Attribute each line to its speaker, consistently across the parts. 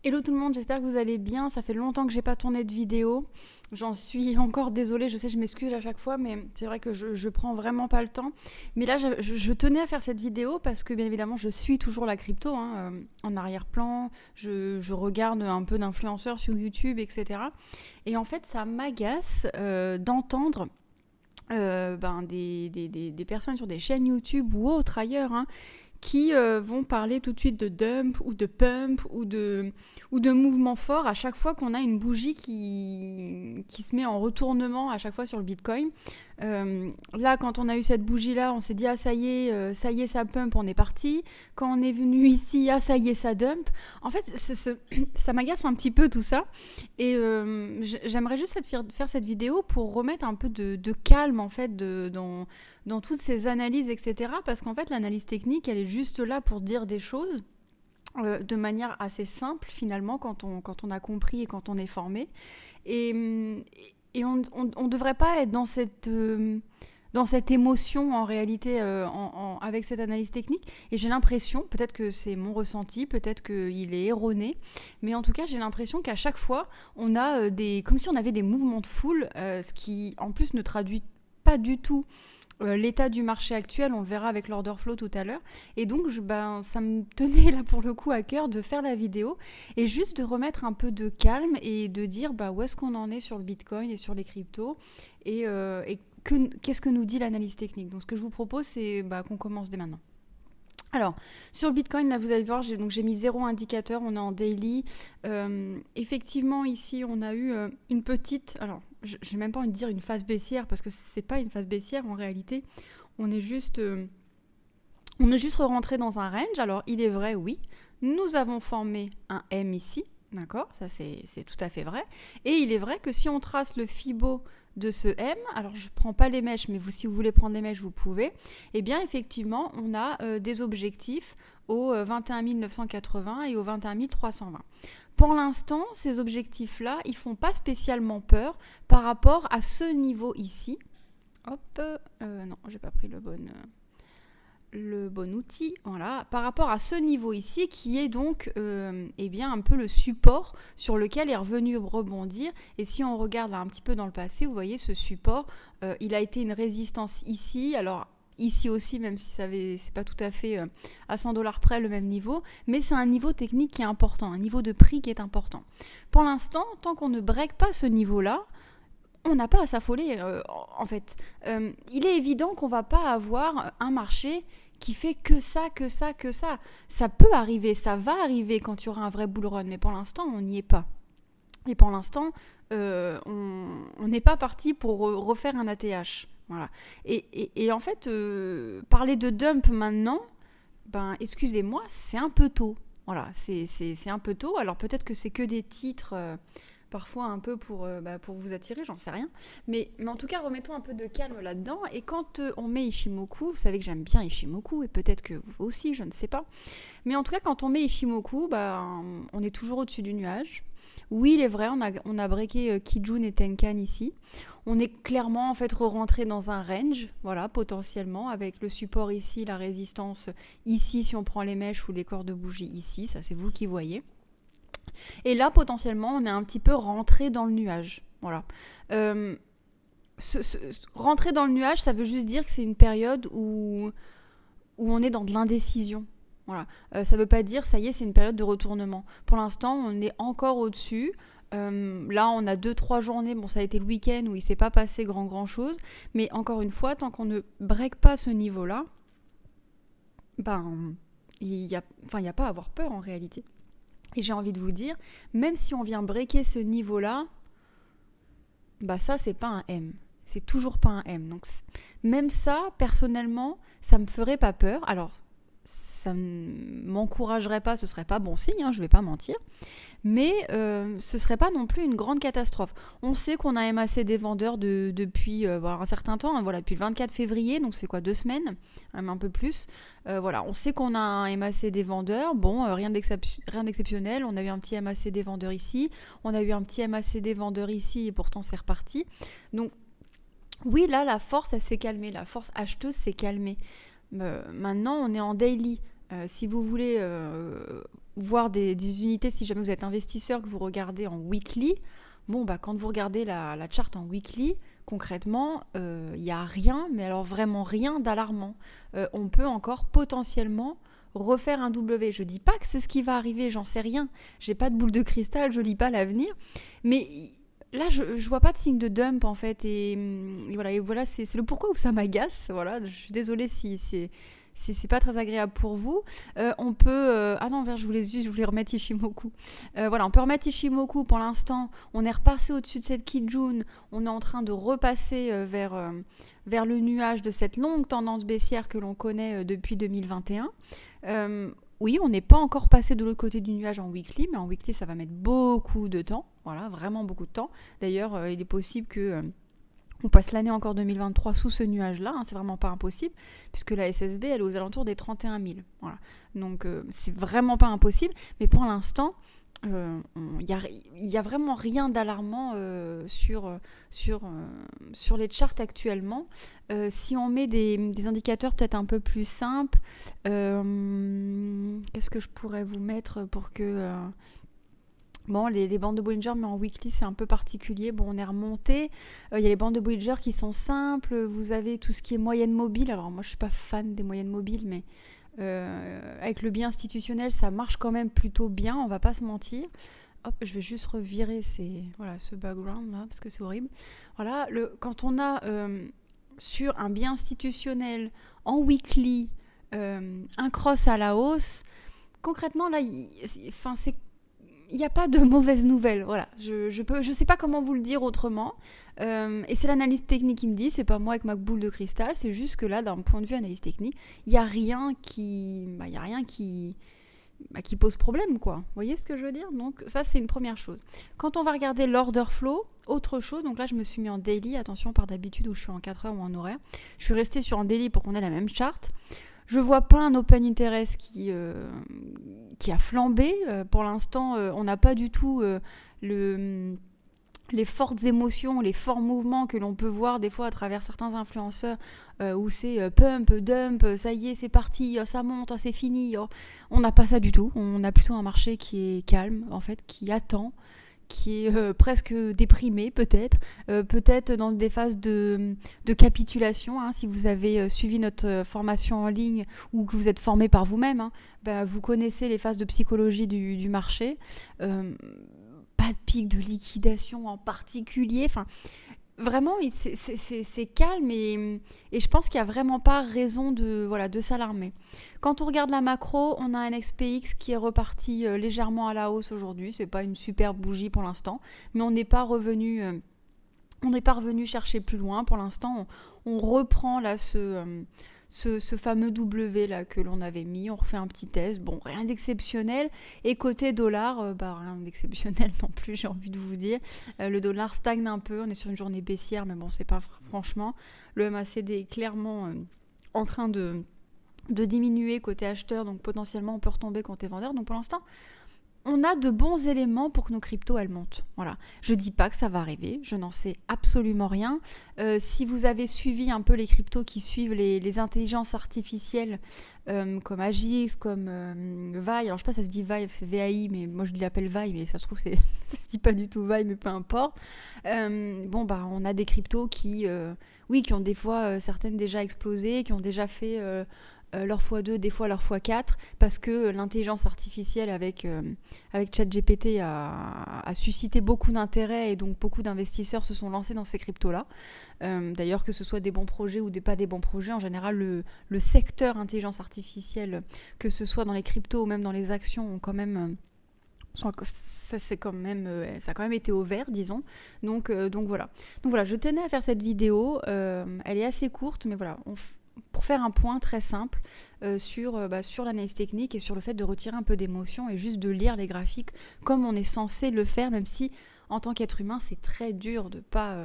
Speaker 1: Hello tout le monde, j'espère que vous allez bien. Ça fait longtemps que j'ai pas tourné de vidéo. J'en suis encore désolée, je sais, je m'excuse à chaque fois, mais c'est vrai que je prends vraiment pas le temps. Mais là, je tenais à faire cette vidéo parce que bien évidemment, je suis toujours la crypto en arrière-plan. Je regarde un peu d'influenceurs sur YouTube, etc. Et en fait, ça m'agace d'entendre des personnes sur des chaînes YouTube ou autres ailleurs qui vont parler tout de suite de dump ou de pump ou de mouvement fort à chaque fois qu'on a une bougie qui se met en retournement à chaque fois sur le Bitcoin. Là, quand on a eu cette bougie-là, on s'est dit ah ça y est, ça pump, on est parti. Quand on est venu ici, ah ça y est, ça dump. En fait, ça m'agace un petit peu tout ça. Et j'aimerais juste faire cette vidéo pour remettre un peu de calme en fait dans toutes ces analyses, etc. Parce qu'en fait, l'analyse technique, elle est juste là pour dire des choses de manière assez simple finalement quand on a compris et quand on est formé. Et on ne devrait pas être dans cette émotion en réalité avec cette analyse technique. Et j'ai l'impression, peut-être que c'est mon ressenti, peut-être qu'il est erroné, mais en tout cas j'ai l'impression qu'à chaque fois on a comme si on avait des mouvements de foule, ce qui en plus ne traduit pas du tout l'état du marché actuel, on le verra avec l'order flow tout à l'heure. Et donc, ça me tenait là pour le coup à cœur de faire la vidéo et juste de remettre un peu de calme et de dire où est-ce qu'on en est sur le Bitcoin et sur les cryptos et qu'est-ce que nous dit l'analyse technique. Donc, ce que je vous propose, c'est qu'on commence dès maintenant. Alors, sur le Bitcoin, là, vous allez voir, j'ai mis 0 indicateur, on est en daily. Effectivement, ici, on a eu une petite... Alors, je n'ai même pas envie de dire une phase baissière, parce que c'est pas une phase baissière en réalité. On est juste rentré dans un range. Alors, il est vrai, oui, nous avons formé un M ici, d'accord? Ça, c'est tout à fait vrai. Et il est vrai que si on trace le Fibo de ce M, alors je ne prends pas les mèches, mais si vous voulez prendre les mèches, vous pouvez, et bien effectivement, on a des objectifs au 21 980 et au 21 320. Pour l'instant, ces objectifs-là, ils ne font pas spécialement peur par rapport à ce niveau ici. Hop, non, j'ai pas pris le bon outil, voilà, par rapport à ce niveau ici qui est donc un peu le support sur lequel est revenu rebondir. Et si on regarde là un petit peu dans le passé, vous voyez ce support, il a été une résistance ici, alors ici aussi, même si c'est pas tout à fait à 100$ près le même niveau, mais c'est un niveau technique qui est important, un niveau de prix qui est important. Pour l'instant, tant qu'on ne break pas ce niveau-là, on n'a pas à s'affoler en fait. Il est évident qu'on va pas avoir un marché qui fait que ça. Ça peut arriver, ça va arriver quand il y aura un vrai bull run, mais pour l'instant, on n'y est pas. Et pour l'instant, on n'est pas parti pour refaire un ATH. Voilà. Et en fait, parler de dump maintenant, excusez-moi, c'est un peu tôt. Voilà, c'est un peu tôt. Alors peut-être que c'est que des titres... parfois un peu pour vous attirer, j'en sais rien. Mais en tout cas, remettons un peu de calme là-dedans. Et quand on met Ishimoku, vous savez que j'aime bien Ishimoku, et peut-être que vous aussi, je ne sais pas. Mais en tout cas, quand on met Ishimoku, on est toujours au-dessus du nuage. Oui, il est vrai, on a breaké Kijun et Tenkan ici. On est clairement en fait rentré dans un range, voilà, potentiellement, avec le support ici, la résistance ici, si on prend les mèches ou les corps de bougie ici, ça c'est vous qui voyez. Et là, potentiellement, on est un petit peu rentré dans le nuage. Voilà. Rentrer dans le nuage, ça veut juste dire que c'est une période où on est dans de l'indécision. Voilà. Ça veut pas dire, ça y est, c'est une période de retournement. Pour l'instant, on est encore au-dessus. Là, on a 2-3 journées. Bon, ça a été le week-end où il ne s'est pas passé grand chose. Mais encore une fois, tant qu'on ne break pas ce niveau-là, il n'y a pas à avoir peur en réalité. Et j'ai envie de vous dire, même si on vient breaker ce niveau-là, ça, c'est pas un M. C'est toujours pas un M. Donc, même ça, personnellement, ça me ferait pas peur. Alors, ça m'encouragerait pas, ce serait pas bon signe, je vais pas mentir. Mais ce serait pas non plus une grande catastrophe. On sait qu'on a amassé des vendeurs depuis un certain temps, depuis le 24 février, donc c'est quoi, 2 semaines, même un peu plus. On sait qu'on a amassé des vendeurs, rien d'exceptionnel, on a eu un petit amassé des vendeurs ici, on a eu un petit amassé des vendeurs ici, et pourtant c'est reparti. Donc oui, là, la force, elle s'est calmée, la force acheteuse s'est calmée. Maintenant, on est en daily. Si vous voulez voir des unités, si jamais vous êtes investisseur, que vous regardez en weekly, bon, bah, quand vous regardez la charte en weekly, concrètement, il n'y a rien, mais alors vraiment rien d'alarmant. On peut encore potentiellement refaire un W. Je dis pas que c'est ce qui va arriver, j'en sais rien. J'ai pas de boule de cristal, je lis pas l'avenir. Mais là, je vois pas de signe de dump en fait. Et voilà, c'est le pourquoi où ça m'agace. Voilà, je suis désolée si c'est pas très agréable pour vous. On peut... ah non, je voulais remettre Ishimoku. Voilà, on peut remettre Ishimoku pour l'instant. On est repassé au-dessus de cette Kijun. On est en train de repasser vers le nuage de cette longue tendance baissière que l'on connaît depuis 2021. Oui, on n'est pas encore passé de l'autre côté du nuage en weekly, mais en weekly, ça va mettre beaucoup de temps. Voilà, vraiment beaucoup de temps. D'ailleurs, il est possible que... on passe l'année encore 2023 sous ce nuage-là, hein, c'est vraiment pas impossible, puisque la SSB, elle est aux alentours des 31 000. Voilà. Donc, c'est vraiment pas impossible, mais pour l'instant, il y a vraiment rien d'alarmant sur les charts actuellement. Si on met des indicateurs peut-être un peu plus simples, qu'est-ce que je pourrais vous mettre pour que... Bon, les bandes de Bollinger, mais en weekly, c'est un peu particulier. Bon, on est remonté. Il y a les bandes de Bollinger qui sont simples. Vous avez tout ce qui est moyenne mobile. Alors, moi, je ne suis pas fan des moyennes mobiles, mais avec le biais institutionnel, ça marche quand même plutôt bien. On ne va pas se mentir. Hop, je vais juste revirer ce background-là, parce que c'est horrible. Voilà, quand on a sur un biais institutionnel, en weekly, un cross à la hausse, concrètement, là, il n'y a pas de mauvaises nouvelles, voilà. Je sais pas comment vous le dire autrement. Et c'est l'analyse technique qui me dit, c'est pas moi avec ma boule de cristal, c'est juste que là, d'un point de vue analyse technique, il n'y a rien qui pose problème, quoi. Vous voyez ce que je veux dire? Donc ça, c'est une première chose. Quand on va regarder l'order flow, autre chose, donc là, je me suis mis en daily, attention, par d'habitude où je suis en 4 heures ou en horaire. Je suis restée sur un daily pour qu'on ait la même charte. Je vois pas un open interest qui a flambé. Pour l'instant, on n'a pas du tout les fortes émotions, les forts mouvements que l'on peut voir des fois à travers certains influenceurs où c'est pump, dump, ça y est, c'est parti, ça monte, c'est fini. On n'a pas ça du tout. On a plutôt un marché qui est calme, en fait, qui attend, qui est presque déprimé peut-être dans des phases de capitulation, hein. Si vous avez suivi notre formation en ligne ou que vous êtes formé par vous-même, hein, vous connaissez les phases de psychologie du marché. Pas de pic de liquidation en particulier, enfin vraiment c'est calme et je pense qu'il n'y a vraiment pas raison de s'alarmer. Quand on regarde la macro, on a un SPX qui est reparti légèrement à la hausse aujourd'hui. C'est pas une super bougie pour l'instant, mais on n'est pas revenu chercher plus loin. Pour l'instant, on reprend là ce fameux W là que l'on avait mis, on refait un petit test, bon, rien d'exceptionnel. Et côté dollar, rien d'exceptionnel non plus, j'ai envie de vous dire. Le dollar stagne un peu, on est sur une journée baissière, mais bon, c'est pas franchement. Le MACD est clairement en train de diminuer côté acheteur, donc potentiellement on peut retomber côté vendeur. Donc pour l'instant, on a de bons éléments pour que nos cryptos, elles montent. Voilà. Je dis pas que ça va arriver, je n'en sais absolument rien. Si vous avez suivi un peu les cryptos qui suivent les intelligences artificielles, comme Agix, comme VAI, alors je sais pas si ça se dit VAI, c'est VAI, mais moi je l'appelle VAI, mais ça se trouve ça se dit pas du tout VAI, mais peu importe. On a des cryptos qui ont des fois certaines déjà explosé, qui ont déjà fait... leur x2, des fois leur x4, parce que l'intelligence artificielle avec ChatGPT a suscité beaucoup d'intérêt et donc beaucoup d'investisseurs se sont lancés dans ces cryptos-là. D'ailleurs, que ce soit des bons projets ou pas des bons projets, en général, le secteur intelligence artificielle, que ce soit dans les cryptos ou même dans les actions, ont quand même... ça a quand même été au vert, disons. Donc voilà. Donc voilà, je tenais à faire cette vidéo. Elle est assez courte, mais voilà, pour faire un point très simple sur l'analyse technique et sur le fait de retirer un peu d'émotion et juste de lire les graphiques comme on est censé le faire, même si en tant qu'être humain c'est très dur de ne pas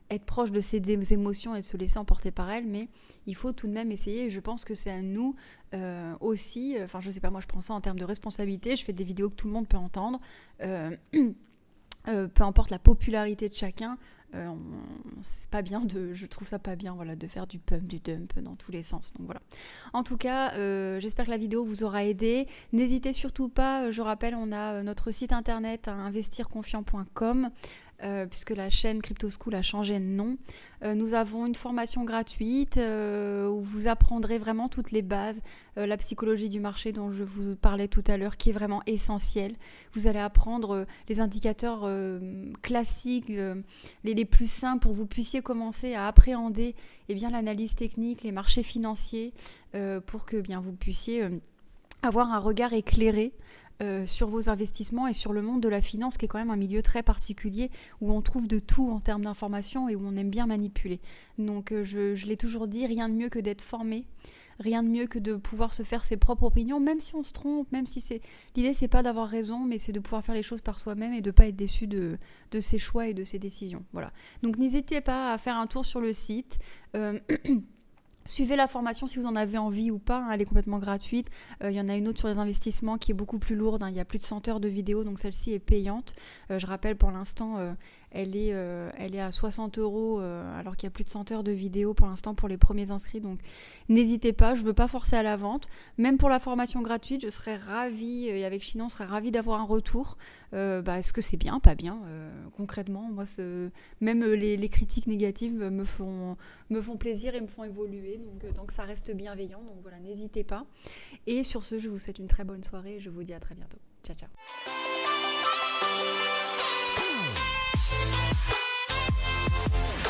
Speaker 1: être proche de ses émotions et de se laisser emporter par elles, mais il faut tout de même essayer. Et je pense que c'est à nous aussi, je sais pas, moi je prends ça en termes de responsabilité, je fais des vidéos que tout le monde peut entendre, peu importe la popularité de chacun, C'est pas bien je trouve ça pas bien, voilà, de faire du pump, du dump dans tous les sens. Donc voilà. En tout cas, j'espère que la vidéo vous aura aidé. N'hésitez surtout pas, je rappelle, on a notre site internet investirconfiant.com. Puisque la chaîne Crypto School a changé de nom. Nous avons une formation gratuite où vous apprendrez vraiment toutes les bases, la psychologie du marché dont je vous parlais tout à l'heure, qui est vraiment essentielle. Vous allez apprendre les indicateurs classiques, les plus simples pour que vous puissiez commencer à appréhender l'analyse technique, les marchés financiers, pour que vous puissiez avoir un regard éclairé sur vos investissements et sur le monde de la finance, qui est quand même un milieu très particulier où on trouve de tout en termes d'informations et où on aime bien manipuler. Donc je l'ai toujours dit, rien de mieux que d'être formé, rien de mieux que de pouvoir se faire ses propres opinions, même si on se trompe, même si l'idée c'est pas d'avoir raison, mais c'est de pouvoir faire les choses par soi-même et de pas être déçu de ses choix et de ses décisions. Voilà. Donc n'hésitez pas à faire un tour sur le site. Suivez la formation si vous en avez envie ou pas, elle est complètement gratuite. Il y en a une autre sur les investissements qui est beaucoup plus lourde, il y a plus de 100 heures de vidéo, donc celle-ci est payante. Je rappelle, pour l'instant, elle est à 60 €, alors qu'il y a plus de 100 heures de vidéo pour l'instant pour les premiers inscrits. Donc n'hésitez pas, je ne veux pas forcer à la vente. Même pour la formation gratuite, je serais ravie, et avec Chinon, on serait ravie d'avoir un retour. Est-ce que c'est bien, pas bien concrètement, moi, même les critiques négatives me font plaisir et me font évoluer. Donc ça reste bienveillant. Donc voilà, n'hésitez pas. Et sur ce, je vous souhaite une très bonne soirée et je vous dis à très bientôt. Ciao, ciao.